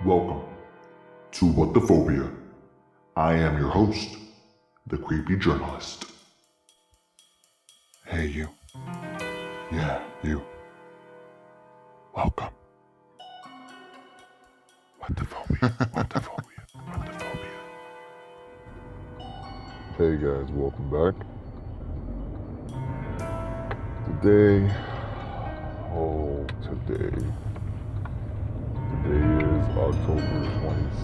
Welcome to What the Phobia. I am your host, the creepy journalist. Hey, you. Yeah, you. Welcome. What the phobia? What the phobia? What the phobia? Hey guys, welcome back. Today is October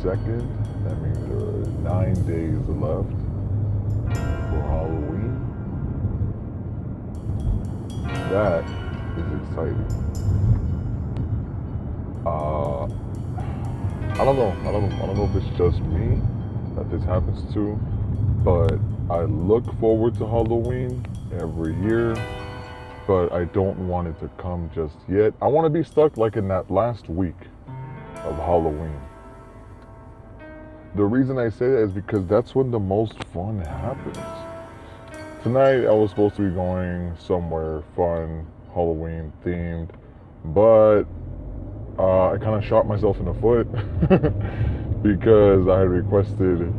22nd. That means there are 9 days left for Halloween. That is exciting. I don't know if it's just me that this happens to, but I look forward to Halloween every year, but I don't want it to come just yet. I want to be stuck like in that last week of Halloween. The reason I say that is because that's when the most fun happens. Tonight I was supposed to be going somewhere fun, Halloween themed, but I kind of shot myself in the foot because I had requested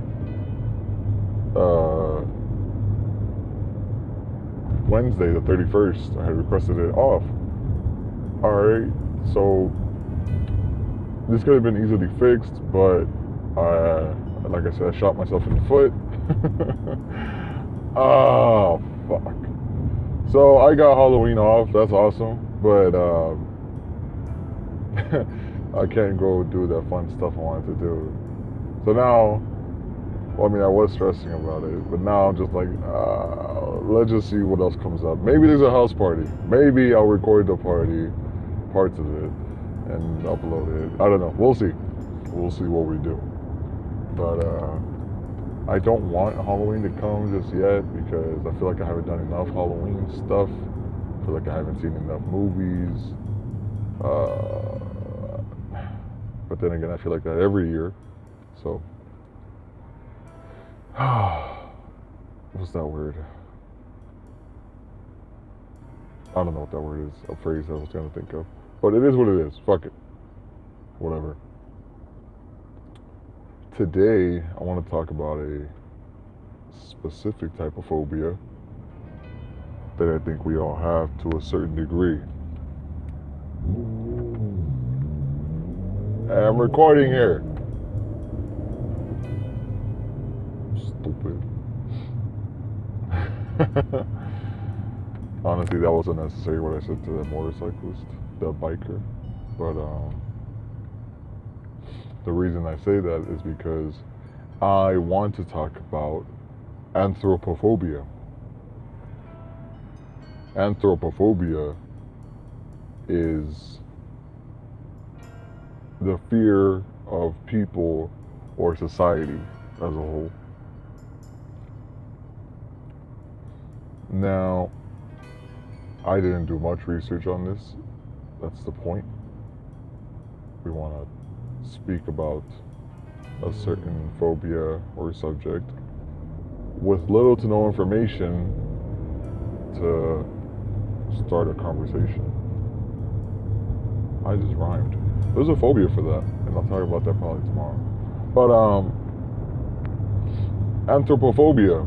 Wednesday the 31st. I had requested it off. Alright, so this could have been easily fixed, but like I said, I shot myself in the foot. Oh, fuck. So I got Halloween off, that's awesome, but I can't go do that fun stuff I wanted to do. So now, I was stressing about it, but now I'm just like, let's just see what else comes up. Maybe there's a house party. Maybe I'll record the party, parts of it, and upload it. I don't know. We'll see. We'll see what we do. But I don't want Halloween to come just yet because I feel like I haven't done enough Halloween stuff. I feel like I haven't seen enough movies. But then again, I feel like that every year. So, what's that word? I don't know what that word is. A phrase I was trying to think of. But it is what it is. Fuck it. Whatever. Today, I want to talk about a specific type of phobia that I think we all have to a certain degree. I'm recording here. Stupid. Honestly, that wasn't necessary what I said to the motorcyclist, the biker. But the reason I say that is because I want to talk about anthropophobia. Anthropophobia is the fear of people or society as a whole. Now, I didn't do much research on this. That's the point. We want to speak about a certain phobia or subject with little to no information to start a conversation. I just rhymed. There's a phobia for that, and I'll talk about that probably tomorrow. But anthropophobia.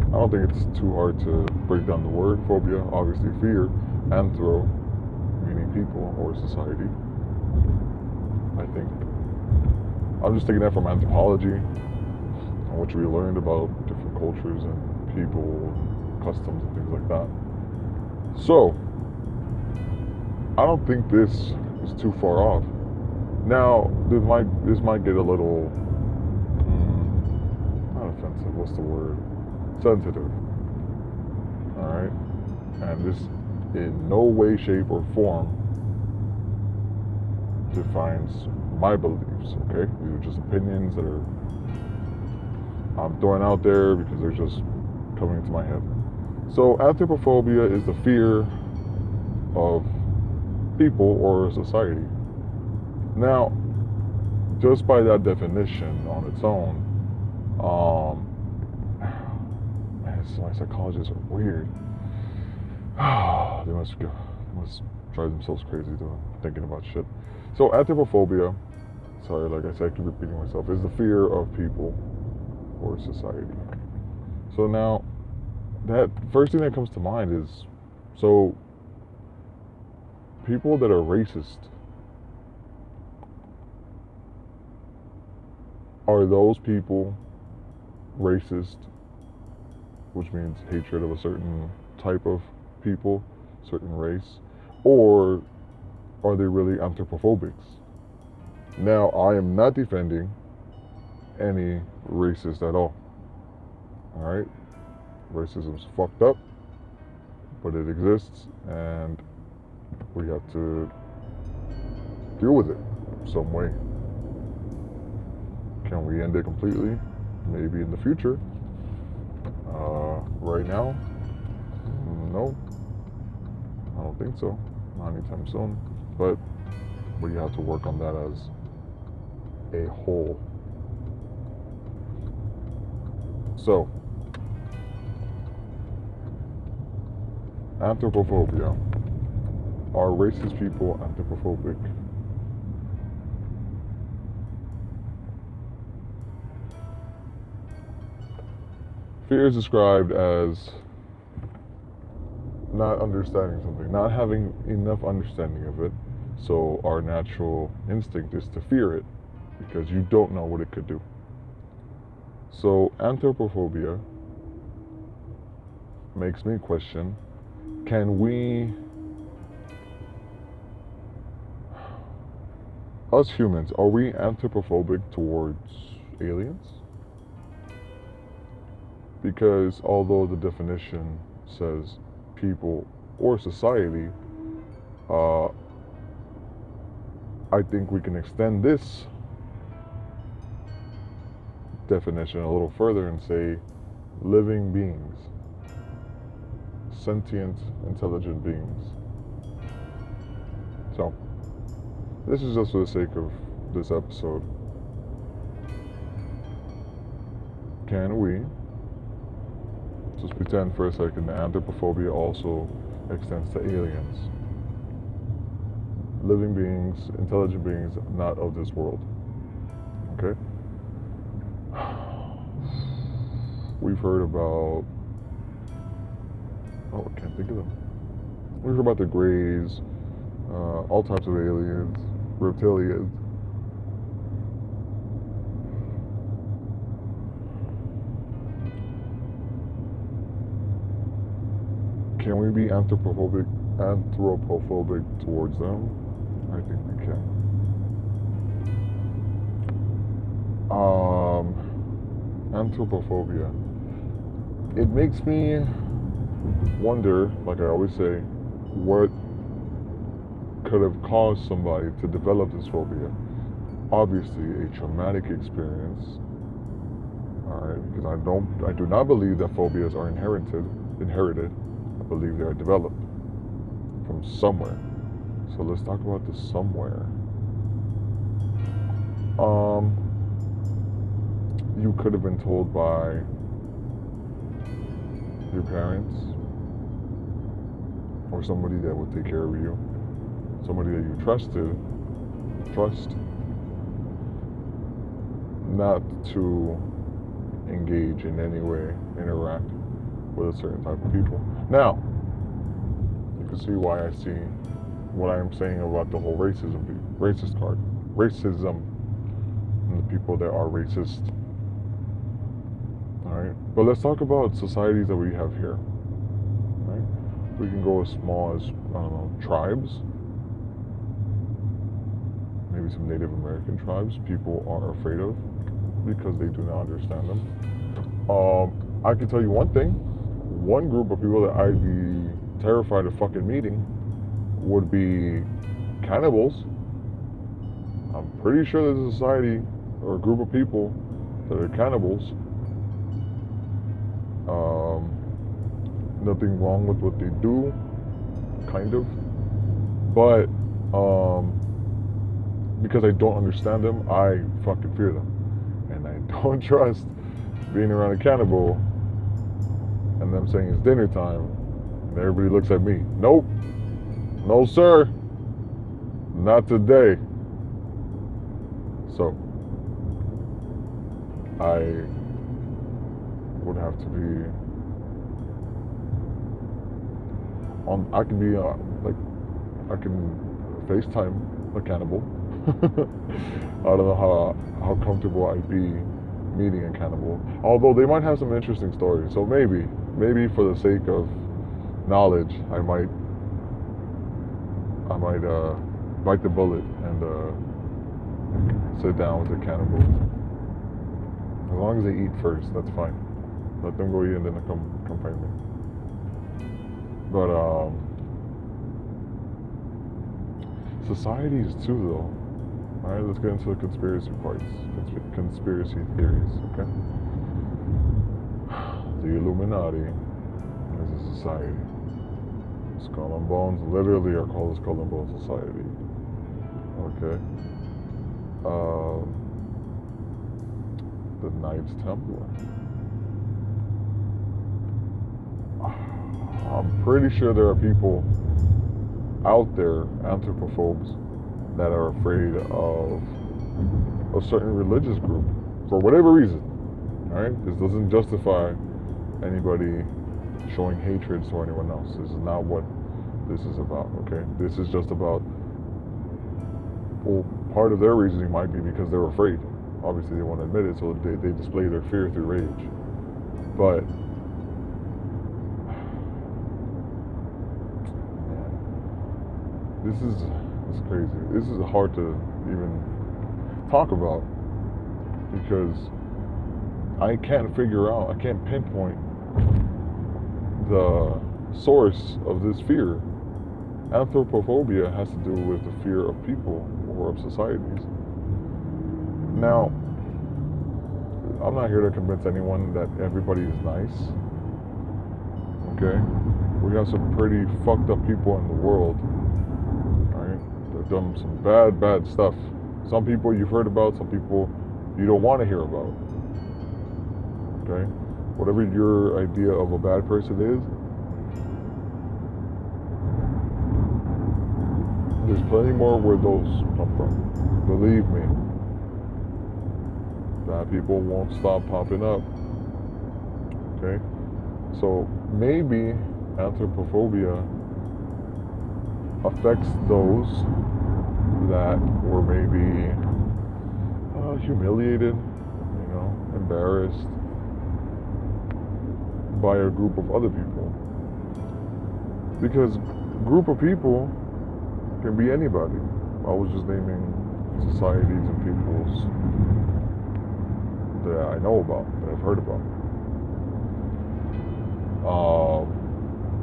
I don't think it's too hard to break down the word phobia. Obviously, fear. Anthro, meaning people or society. I think. I'm just taking that from anthropology, and what we learned about different cultures and people, customs, and things like that. So, I don't think this is too far off. Now, this might get a little, not offensive, what's the word? Sensitive. Alright? And this in no way, shape, or form defines my beliefs, okay? These are just opinions that I'm throwing out there because they're just coming into my head. So anthropophobia is the fear of people or society. Now, just by that definition on its own, my psychologists are weird. They must drive themselves crazy to thinking about shit. So anthropophobia, sorry, like I said, I keep repeating myself, is the fear of people or society. So now, that first thing that comes to mind is, so people that are racist, are those people racist, which means hatred of a certain type of people, certain race, or are they really anthropophobics? Now, I am not defending any racist at all. Alright? Racism's fucked up, but it exists, and we have to deal with it some way. Can we end it completely? Maybe in the future. Right now, no. I don't think so. Not anytime soon. But we have to work on that as a whole. So, anthropophobia. Are racist people anthropophobic? Fear is described as not understanding something, not having enough understanding of it. So our natural instinct is to fear it because you don't know what it could do. So anthropophobia makes me question, can we, us humans, are we anthropophobic towards aliens? Because although the definition says people or society, I think we can extend this definition a little further and say living beings, sentient, intelligent beings. So, this is just for the sake of this episode. Can we just pretend for a second that anthropophobia also extends to aliens? Living beings, intelligent beings, not of this world. Okay? We've heard about, oh, I can't think of them. We've heard about the Greys, all types of aliens, reptilians. Can we be anthropophobic towards them? I think we can. Anthropophobia. It makes me wonder, like I always say, what could have caused somebody to develop this phobia. Obviously, a traumatic experience. Alright, because I do not believe that phobias are inherited. I believe they are developed from somewhere. So let's talk about the somewhere. You could have been told by your parents or somebody that would take care of you, somebody that you trust not to engage in any way, interact with a certain type of people. Now, you can see why I see what I am saying about the whole racism and the people that are racist. Alright, but let's talk about societies that we have here. Right? We can go as small as, I don't know, tribes. Maybe some Native American tribes people are afraid of because they do not understand them. I can tell you one thing. One group of people that I'd be terrified of fucking meeting would be cannibals. I'm pretty sure there's a society or a group of people that are cannibals. Nothing wrong with what they do, kind of. But because I don't understand them, I fucking fear them. And I don't trust being around a cannibal and them saying it's dinner time and everybody looks at me. Nope. No, sir. Not today. So, I would have to be on. I can be like, I can FaceTime a cannibal. I don't know how comfortable I'd be meeting a cannibal. Although they might have some interesting stories. So maybe for the sake of knowledge, I might bite the bullet and sit down with the cannibal. As long as they eat first, that's fine. Let them go eat and then come find me. But societies too, though. All right, let's get into the conspiracy parts, conspiracy theories. Okay. The Illuminati is a society. Skull and Bones literally are called the Skull and Bones Society. Okay. The Knights Templar. I'm pretty sure there are people out there, anthropophobes, that are afraid of a certain religious group for whatever reason. All right. This doesn't justify anybody showing hatred to anyone else. This is not what this is about, okay? This is just about, well, part of their reasoning might be because they're afraid. Obviously, they won't admit it, so they display their fear through rage. But, man, this is crazy. This is hard to even talk about because I can't pinpoint the source of this fear. Anthropophobia has to do with the fear of people or of societies. Now, I'm not here to convince anyone that everybody is nice. Okay? We have some pretty fucked up people in the world. Alright? They've done some bad stuff. Some people you've heard about, some people you don't want to hear about. Okay? Whatever your idea of a bad person is, there's plenty more where those come from. Believe me. Bad people won't stop popping up. Okay? So maybe anthropophobia affects those that were maybe humiliated, embarrassed by a group of other people. Because a group of people can be anybody. I was just naming societies and peoples that I know about, that I've heard about.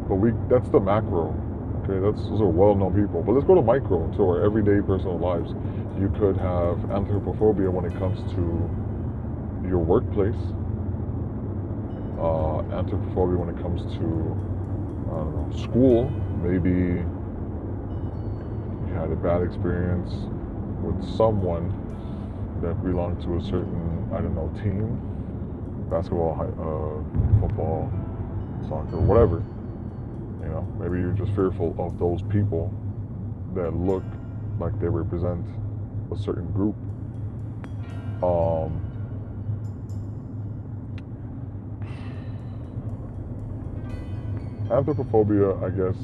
But that's the macro. Okay, those are well-known people. But let's go to micro, to our everyday personal lives. You could have anthropophobia when it comes to your workplace. Anthropophobia when it comes to, I don't know, school. Maybe you had a bad experience with someone that belonged to a certain, I don't know, team, basketball, football, soccer, whatever. Maybe you're just fearful of those people that look like they represent a certain group. Anthropophobia, I guess,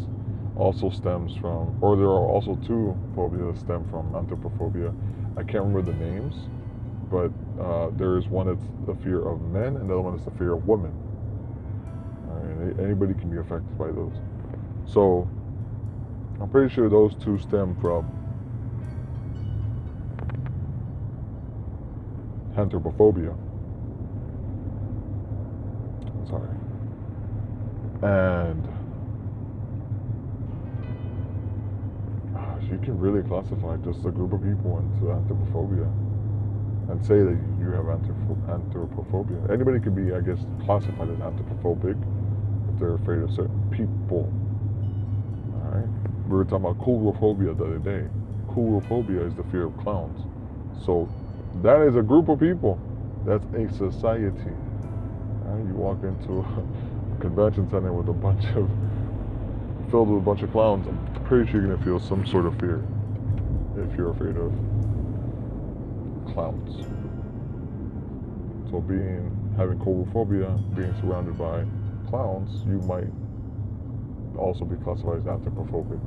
also stems from, or there are also two phobias that stem from anthropophobia. I can't remember the names, but there is one that's the fear of men, and the other one is the fear of women. Anybody can be affected by those. So I'm pretty sure those two stem from anthropophobia. Sorry. And you can really classify just a group of people into anthropophobia and say that you have anthropophobia. Anybody can be, I guess, classified as anthropophobic if they're afraid of certain people. Alright? We were talking about coulrophobia the other day. Coulrophobia is the fear of clowns. So that is a group of people. That's a society. Right? You walk into a convention center with a bunch of filled with a bunch of clowns, I'm pretty sure you're gonna feel some sort of fear if you're afraid of clowns. So having coulrophobia, being surrounded by clowns, you might also be classified as anthropophobic.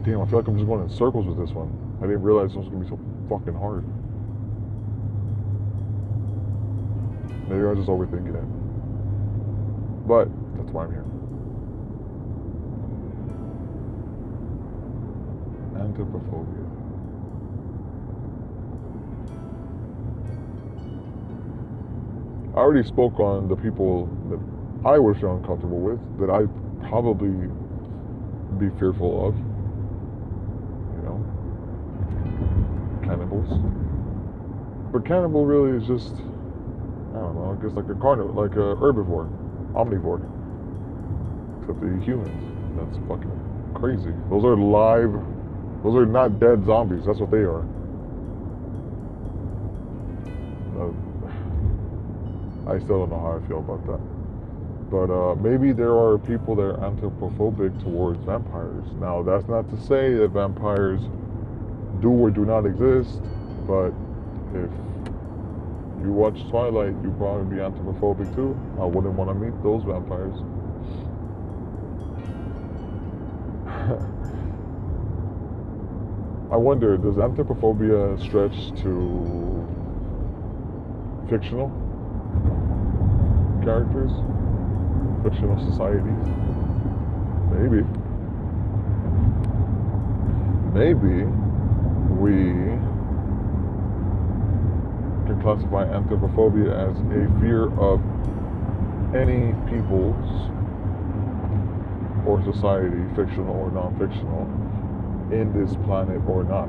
Damn, I feel like I'm just going in circles with this one. I didn't realize it was gonna be so fucking hard. Maybe I was just overthinking it. But that's why I'm here. Anthropophobia. I already spoke on the people that I would feel uncomfortable with, that I'd probably be fearful of. You know, cannibals. But cannibal really is just, I don't know, I guess like a herbivore, omnivore. Except the humans. That's fucking crazy. Those are not dead zombies. That's what they are. I still don't know how I feel about that. But maybe there are people that are anthropophobic towards vampires. Now, that's not to say that vampires do or do not exist, but if you watch Twilight, you'd probably be anthropophobic too. I wouldn't want to meet those vampires. I wonder, does anthropophobia stretch to fictional characters? Fictional societies? Maybe. Maybe we can classify anthropophobia as a fear of any people's or society, fictional or non-fictional, in this planet or not.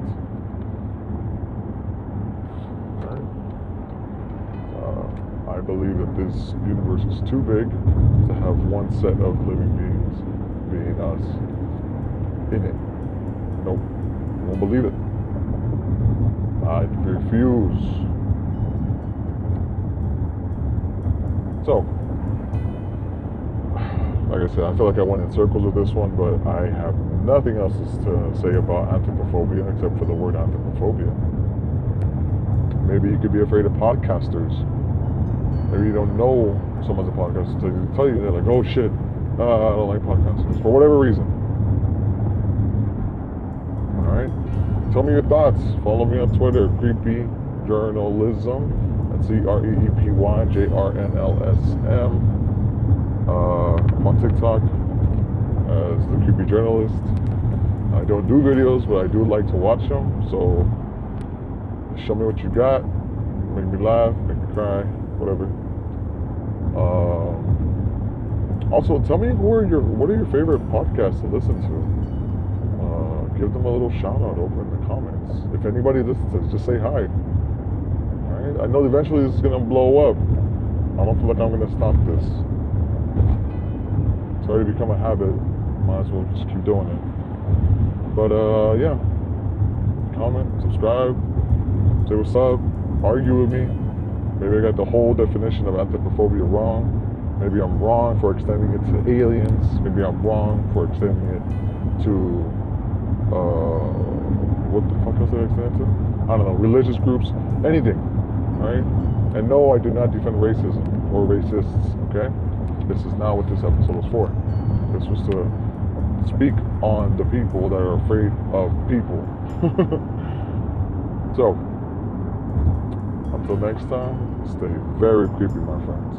I believe that this universe is too big to have one set of living beings, being us, in it. Nope, won't believe it. I refuse. So, like I said, I feel like I went in circles with this one, but I have nothing else to say about anthropophobia except for the word anthropophobia. Maybe you could be afraid of podcasters. Maybe you don't know someone's a podcaster until they tell you, they're like, oh shit, I don't like podcasters, for whatever reason. Alright? Tell me your thoughts. Follow me on Twitter, Creepy Journalism. That's CreepyJournalsm. I'm on TikTok as the Creepy Journalist. I don't do videos, but I do like to watch them. So show me what you got. Make me laugh, make me cry, whatever. Also, tell me what are your favorite podcasts to listen to. Give them a little shout out over in the comments. If anybody listens to this, just say hi. Alright? I know eventually this is gonna blow up. I don't feel like I'm gonna stop this. It's already become a habit. Might as well just keep doing it. But yeah. Comment, subscribe, say what's up, argue with me. Maybe I got the whole definition of anthropophobia wrong. Maybe I'm wrong for extending it to aliens. Maybe I'm wrong for extending it to what the fuck else did I extend it to? I don't know, religious groups, anything. Alright? And no, I do not defend racism or racists, okay? This is not what this episode was for. This was to speak on the people that are afraid of people. So, until next time, stay very creepy, my friends.